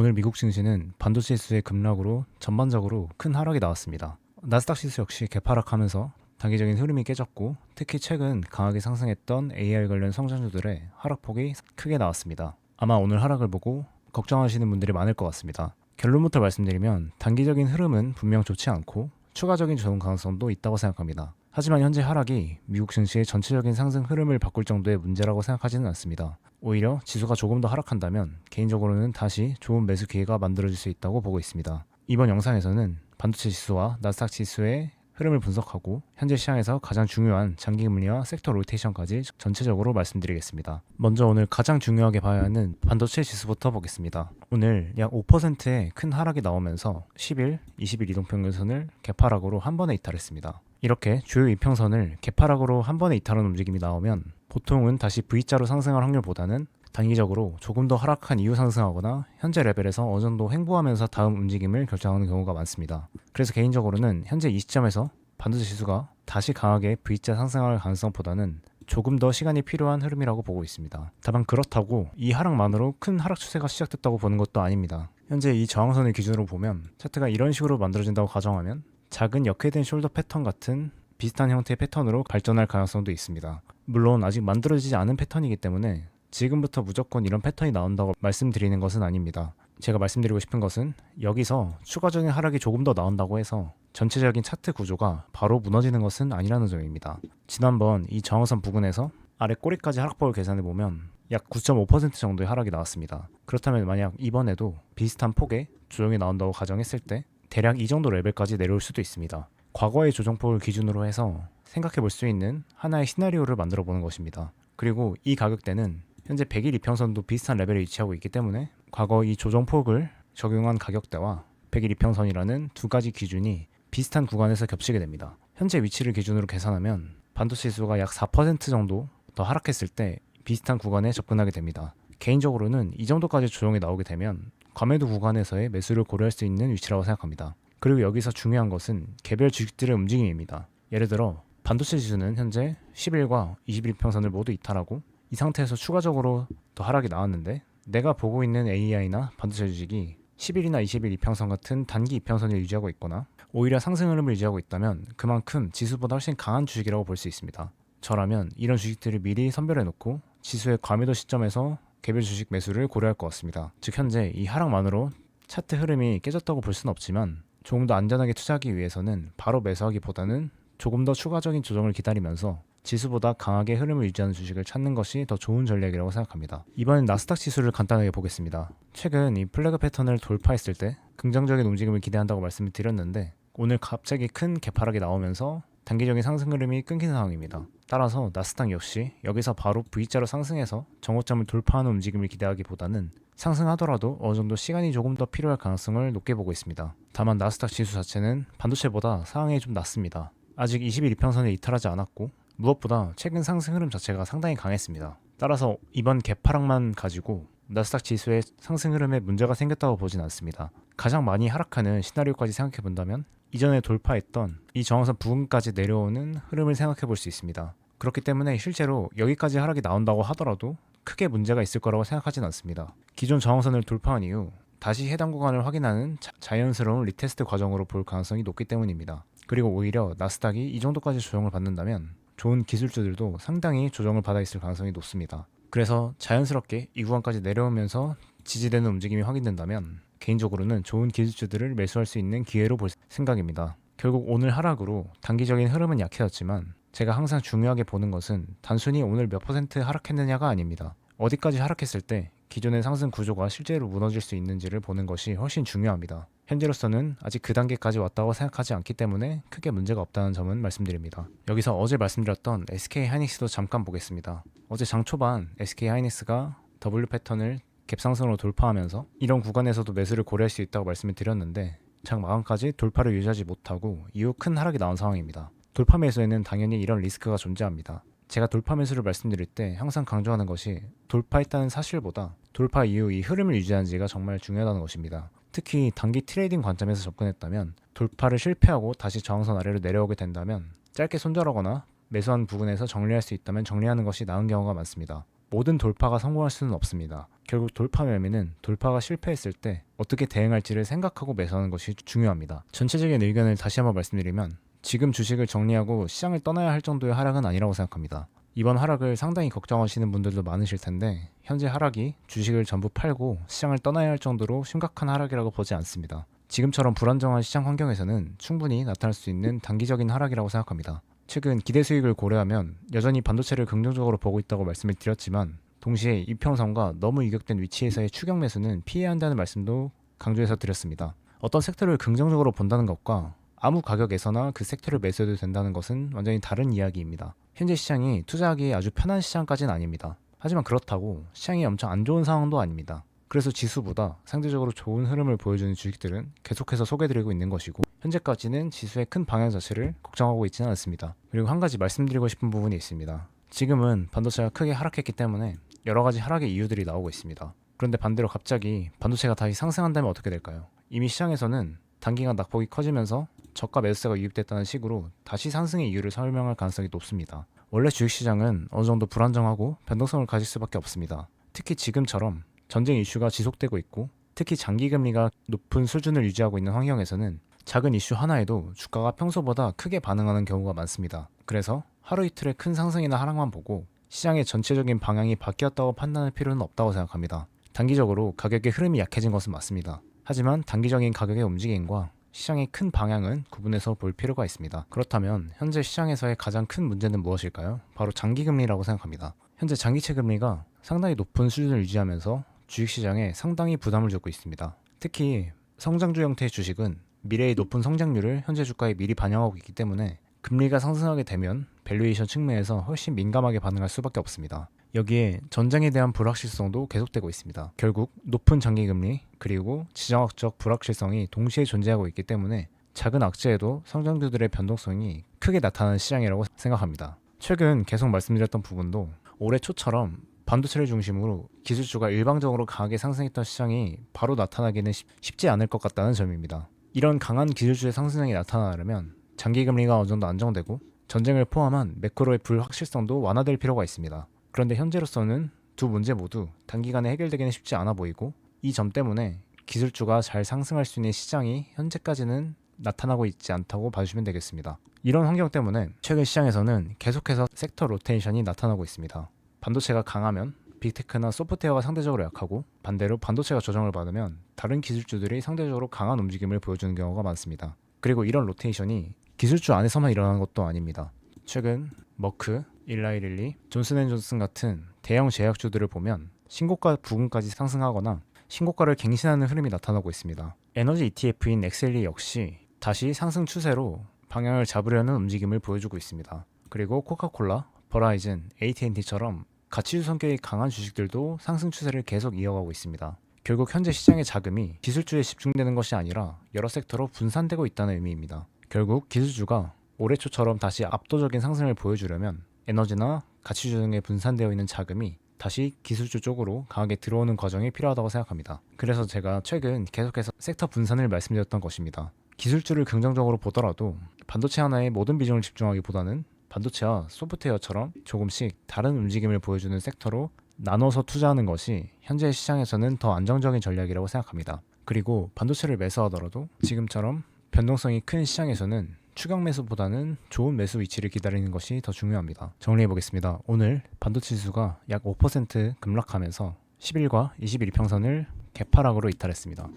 오늘 미국 증시는 반도체 지수의 급락으로 전반적으로 큰 하락이 나왔습니다. 나스닥 지수 역시 개파락하면서 단기적인 흐름이 깨졌고, 특히 최근 강하게 상승했던 AI 관련 성장주들의 하락폭이 크게 나왔습니다. 아마 오늘 하락을 보고 걱정하시는 분들이 많을 것 같습니다. 결론부터 말씀드리면 단기적인 흐름은 분명 좋지 않고 추가적인 조정 가능성도 있다고 생각합니다. 하지만 현재 하락이 미국 증시의 전체적인 상승 흐름을 바꿀 정도의 문제라고 생각하지는 않습니다. 오히려 지수가 조금 더 하락한다면 개인적으로는 다시 좋은 매수 기회가 만들어질 수 있다고 보고 있습니다. 이번 영상에서는 반도체 지수와 나스닥 지수의 흐름을 분석하고 현재 시장에서 가장 중요한 장기금리와 섹터 로테이션까지 전체적으로 말씀드리겠습니다. 먼저 오늘 가장 중요하게 봐야 하는 반도체 지수부터 보겠습니다. 오늘 약 5%의 큰 하락이 나오면서 10일, 20일 이동평균선을 개파락으로 한 번에 이탈했습니다. 이렇게 주요 이평선을 개파락으로 한 번에 이탈하는 움직임이 나오면 보통은 다시 V자로 상승할 확률보다는 단기적으로 조금 더 하락한 이후 상승하거나 현재 레벨에서 어느 정도 횡보하면서 다음 움직임을 결정하는 경우가 많습니다. 그래서 개인적으로는 현재 이 시점에서 반도체 지수가 다시 강하게 V자 상승할 가능성보다는 조금 더 시간이 필요한 흐름이라고 보고 있습니다. 다만 그렇다고 이 하락만으로 큰 하락 추세가 시작됐다고 보는 것도 아닙니다. 현재 이 저항선을 기준으로 보면 차트가 이런 식으로 만들어진다고 가정하면 작은 역회된 숄더 패턴 같은 비슷한 형태의 패턴으로 발전할 가능성도 있습니다. 물론 아직 만들어지지 않은 패턴이기 때문에 지금부터 무조건 이런 패턴이 나온다고 말씀드리는 것은 아닙니다. 제가 말씀드리고 싶은 것은 여기서 추가적인 하락이 조금 더 나온다고 해서 전체적인 차트 구조가 바로 무너지는 것은 아니라는 점입니다. 지난번 이 저항선 부근에서 아래 꼬리까지 하락폭을 계산해보면 약 9.5% 정도의 하락이 나왔습니다. 그렇다면 만약 이번에도 비슷한 폭의 조정이 나온다고 가정했을 때 대략 이 정도 레벨까지 내려올 수도 있습니다. 과거의 조정폭을 기준으로 해서 생각해 볼 수 있는 하나의 시나리오를 만들어 보는 것입니다. 그리고 이 가격대는 현재 100일 이평선도 비슷한 레벨에 위치하고 있기 때문에 과거 이 조정폭을 적용한 가격대와 100일 이평선이라는 두 가지 기준이 비슷한 구간에서 겹치게 됩니다. 현재 위치를 기준으로 계산하면 반도체 지수가 약 4% 정도 더 하락했을 때 비슷한 구간에 접근하게 됩니다. 개인적으로는 이 정도까지 조정이 나오게 되면 과매도 구간에서의 매수를 고려할 수 있는 위치라고 생각합니다. 그리고 여기서 중요한 것은 개별 주식들의 움직임입니다. 예를 들어 반도체 지수는 현재 10일과 20일 이평선을 모두 이탈하고 이 상태에서 추가적으로 더 하락이 나왔는데 내가 보고 있는 AI나 반도체 주식이 10일이나 20일 이평선 같은 단기 이평선을 유지하고 있거나 오히려 상승 흐름을 유지하고 있다면 그만큼 지수보다 훨씬 강한 주식이라고 볼 수 있습니다. 저라면 이런 주식들을 미리 선별해 놓고 지수의 과매도 시점에서 개별 주식 매수를 고려할 것 같습니다. 즉 현재 이 하락만으로 차트 흐름이 깨졌다고 볼 수는 없지만 조금 더 안전하게 투자하기 위해서는 바로 매수하기보다는 조금 더 추가적인 조정을 기다리면서 지수보다 강하게 흐름을 유지하는 주식을 찾는 것이 더 좋은 전략이라고 생각합니다. 이번엔 나스닥 지수를 간단하게 보겠습니다. 최근 이 플래그 패턴을 돌파했을 때 긍정적인 움직임을 기대한다고 말씀을 드렸는데 오늘 갑자기 큰 개파락이 나오면서 단기적인 상승 흐름이 끊긴 상황입니다. 따라서 나스닥 역시 여기서 바로 V자로 상승해서 정고점을 돌파하는 움직임을 기대하기보다는 상승하더라도 어느 정도 시간이 조금 더 필요할 가능성을 높게 보고 있습니다. 다만 나스닥 지수 자체는 반도체보다 상황이 좀 낮습니다. 아직 20일 이평선을 이탈하지 않았고 무엇보다 최근 상승 흐름 자체가 상당히 강했습니다. 따라서 이번 개파락만 가지고 나스닥 지수의 상승 흐름에 문제가 생겼다고 보진 않습니다. 가장 많이 하락하는 시나리오까지 생각해 본다면 이전에 돌파했던 이 저항선 부근까지 내려오는 흐름을 생각해 볼 수 있습니다. 그렇기 때문에 실제로 여기까지 하락이 나온다고 하더라도 크게 문제가 있을 거라고 생각하진 않습니다. 기존 저항선을 돌파한 이후 다시 해당 구간을 확인하는 자연스러운 리테스트 과정으로 볼 가능성이 높기 때문입니다. 그리고 오히려 나스닥이 이 정도까지 조정을 받는다면 좋은 기술주들도 상당히 조정을 받아 있을 가능성이 높습니다. 그래서 자연스럽게 이 구간까지 내려오면서 지지되는 움직임이 확인된다면 개인적으로는 좋은 기술주들을 매수할 수 있는 기회로 볼 생각입니다. 결국 오늘 하락으로 단기적인 흐름은 약해졌지만 제가 항상 중요하게 보는 것은 단순히 오늘 몇 퍼센트 하락했느냐가 아닙니다. 어디까지 하락했을 때 기존의 상승 구조가 실제로 무너질 수 있는지를 보는 것이 훨씬 중요합니다. 현재로서는 아직 그 단계까지 왔다고 생각하지 않기 때문에 크게 문제가 없다는 점은 말씀드립니다. 여기서 어제 말씀드렸던 SK하이닉스도 잠깐 보겠습니다. 어제 장 초반 SK하이닉스가 W 패턴을 갭상승으로 돌파하면서 이런 구간에서도 매수를 고려할 수 있다고 말씀을 드렸는데 장 마감까지 돌파를 유지하지 못하고 이후 큰 하락이 나온 상황입니다. 돌파 매수에는 당연히 이런 리스크가 존재합니다. 제가 돌파 매수를 말씀드릴 때 항상 강조하는 것이 돌파했다는 사실보다 돌파 이후 이 흐름을 유지하는지가 정말 중요하다는 것입니다. 특히 단기 트레이딩 관점에서 접근했다면 돌파를 실패하고 다시 저항선 아래로 내려오게 된다면 짧게 손절하거나 매수한 부분에서 정리할 수 있다면 정리하는 것이 나은 경우가 많습니다. 모든 돌파가 성공할 수는 없습니다. 결국 돌파 매매는 돌파가 실패했을 때 어떻게 대응할지를 생각하고 매수하는 것이 중요합니다. 전체적인 의견을 다시 한번 말씀드리면 지금 주식을 정리하고 시장을 떠나야 할 정도의 하락은 아니라고 생각합니다. 이번 하락을 상당히 걱정하시는 분들도 많으실 텐데 현재 하락이 주식을 전부 팔고 시장을 떠나야 할 정도로 심각한 하락이라고 보지 않습니다. 지금처럼 불안정한 시장 환경에서는 충분히 나타날 수 있는 단기적인 하락이라고 생각합니다. 최근 기대 수익을 고려하면 여전히 반도체를 긍정적으로 보고 있다고 말씀을 드렸지만 동시에 이평선과 너무 유격된 위치에서의 추격 매수는 피해야 한다는 말씀도 강조해서 드렸습니다. 어떤 섹터를 긍정적으로 본다는 것과 아무 가격에서나 그 섹터를 매수해도 된다는 것은 완전히 다른 이야기입니다. 현재 시장이 투자하기에 아주 편한 시장까지는 아닙니다. 하지만 그렇다고 시장이 엄청 안 좋은 상황도 아닙니다. 그래서 지수보다 상대적으로 좋은 흐름을 보여주는 주식들은 계속해서 소개드리고 있는 것이고 현재까지는 지수의 큰 방향 자체를 걱정하고 있지는 않습니다. 그리고 한 가지 말씀드리고 싶은 부분이 있습니다. 지금은 반도체가 크게 하락했기 때문에 여러 가지 하락의 이유들이 나오고 있습니다. 그런데 반대로 갑자기 반도체가 다시 상승한다면 어떻게 될까요? 이미 시장에서는 단기간 낙폭이 커지면서 저가 매수세가 유입됐다는 식으로 다시 상승의 이유를 설명할 가능성이 높습니다. 원래 주식시장은 어느 정도 불안정하고 변동성을 가질 수밖에 없습니다. 특히 지금처럼 전쟁 이슈가 지속되고 있고 특히 장기금리가 높은 수준을 유지하고 있는 환경에서는 작은 이슈 하나에도 주가가 평소보다 크게 반응하는 경우가 많습니다. 그래서 하루 이틀의 큰 상승이나 하락만 보고 시장의 전체적인 방향이 바뀌었다고 판단할 필요는 없다고 생각합니다. 단기적으로 가격의 흐름이 약해진 것은 맞습니다. 하지만 단기적인 가격의 움직임과 시장의 큰 방향은 구분해서 볼 필요가 있습니다. 그렇다면 현재 시장에서의 가장 큰 문제는 무엇일까요? 바로 장기금리라고 생각합니다. 현재 장기채 금리가 상당히 높은 수준을 유지하면서 주식시장에 상당히 부담을 주고 있습니다. 특히 성장주 형태의 주식은 미래의 높은 성장률을 현재 주가에 미리 반영하고 있기 때문에 금리가 상승하게 되면 밸류에이션 측면에서 훨씬 민감하게 반응할 수밖에 없습니다. 여기에 전쟁에 대한 불확실성도 계속되고 있습니다. 결국 높은 장기금리 그리고 지정학적 불확실성이 동시에 존재하고 있기 때문에 작은 악재에도 성장주들의 변동성이 크게 나타나는 시장이라고 생각합니다. 최근 계속 말씀드렸던 부분도 올해 초처럼 반도체를 중심으로 기술주가 일방적으로 강하게 상승했던 시장이 바로 나타나기는 쉽지 않을 것 같다는 점입니다. 이런 강한 기술주의 상승량이 나타나려면 장기금리가 어느 정도 안정되고 전쟁을 포함한 매크로의 불확실성도 완화될 필요가 있습니다. 그런데 현재로서는 두 문제 모두 단기간에 해결되기는 쉽지 않아 보이고 이 점 때문에 기술주가 잘 상승할 수 있는 시장이 현재까지는 나타나고 있지 않다고 봐주시면 되겠습니다. 이런 환경 때문에 최근 시장에서는 계속해서 섹터 로테이션이 나타나고 있습니다. 반도체가 강하면 빅테크나 소프트웨어가 상대적으로 약하고 반대로 반도체가 조정을 받으면 다른 기술주들이 상대적으로 강한 움직임을 보여주는 경우가 많습니다. 그리고 이런 로테이션이 기술주 안에서만 일어나는 것도 아닙니다. 최근 머크, 일라이릴리, 존슨앤존슨 같은 대형 제약주들을 보면 신고가 부근까지 상승하거나 신고가를 갱신하는 흐름이 나타나고 있습니다. 에너지 ETF인 엑셀리 역시 다시 상승 추세로 방향을 잡으려는 움직임을 보여주고 있습니다. 그리고 코카콜라, 버라이즌, AT&T처럼 가치주 성격이 강한 주식들도 상승 추세를 계속 이어가고 있습니다. 결국 현재 시장의 자금이 기술주에 집중되는 것이 아니라 여러 섹터로 분산되고 있다는 의미입니다. 결국 기술주가 올해 초처럼 다시 압도적인 상승을 보여주려면 에너지나 가치주 등에 분산되어 있는 자금이 다시 기술주 쪽으로 강하게 들어오는 과정이 필요하다고 생각합니다. 그래서 제가 최근 계속해서 섹터 분산을 말씀드렸던 것입니다. 기술주를 긍정적으로 보더라도 반도체 하나에 모든 비중을 집중하기보다는 반도체와 소프트웨어처럼 조금씩 다른 움직임을 보여주는 섹터로 나눠서 투자하는 것이 현재 시장에서는 더 안정적인 전략이라고 생각합니다. 그리고 반도체를 매수하더라도 지금처럼 변동성이 큰 시장에서는 추격 매수보다는 좋은 매수 위치를 기다리는 것이 더 중요합니다. 정리해보겠습니다. 오늘 반도체 지수가 약 5% 급락하면서 10일과 21평선을 개파락으로 이탈했습니다.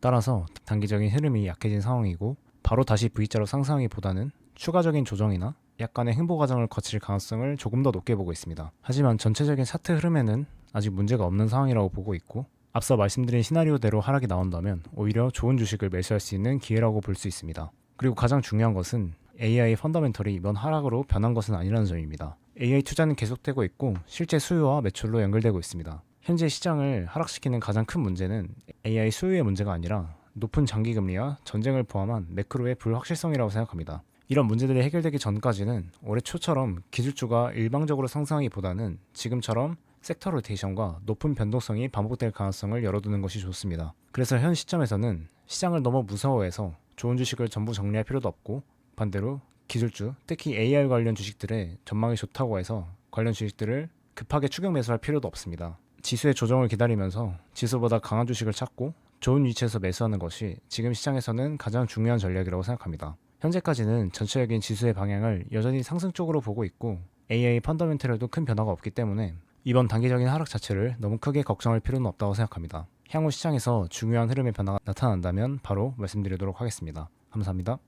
따라서 단기적인 흐름이 약해진 상황이고 바로 다시 V자로 상승하기보다는 추가적인 조정이나 약간의 횡보 과정을 거칠 가능성을 조금 더 높게 보고 있습니다. 하지만 전체적인 차트 흐름에는 아직 문제가 없는 상황이라고 보고 있고 앞서 말씀드린 시나리오대로 하락이 나온다면 오히려 좋은 주식을 매수할 수 있는 기회라고 볼 수 있습니다. 그리고 가장 중요한 것은 AI 펀더멘털이 이번 하락으로 변한 것은 아니라는 점입니다. AI 투자는 계속되고 있고 실제 수요와 매출로 연결되고 있습니다. 현재 시장을 하락시키는 가장 큰 문제는 AI 수요의 문제가 아니라 높은 장기금리와 전쟁을 포함한 매크로의 불확실성이라고 생각합니다. 이런 문제들이 해결되기 전까지는 올해 초처럼 기술주가 일방적으로 상승하기보다는 지금처럼 섹터 로테이션과 높은 변동성이 반복될 가능성을 열어두는 것이 좋습니다. 그래서 현 시점에서는 시장을 너무 무서워해서 좋은 주식을 전부 정리할 필요도 없고 반대로 기술주, 특히 AI 관련 주식들의 전망이 좋다고 해서 관련 주식들을 급하게 추격 매수할 필요도 없습니다. 지수의 조정을 기다리면서 지수보다 강한 주식을 찾고 좋은 위치에서 매수하는 것이 지금 시장에서는 가장 중요한 전략이라고 생각합니다. 현재까지는 전체적인 지수의 방향을 여전히 상승 쪽으로 보고 있고 AI 펀더멘털에도 큰 변화가 없기 때문에 이번 단기적인 하락 자체를 너무 크게 걱정할 필요는 없다고 생각합니다. 향후 시장에서 중요한 흐름의 변화가 나타난다면 바로 말씀드리도록 하겠습니다. 감사합니다.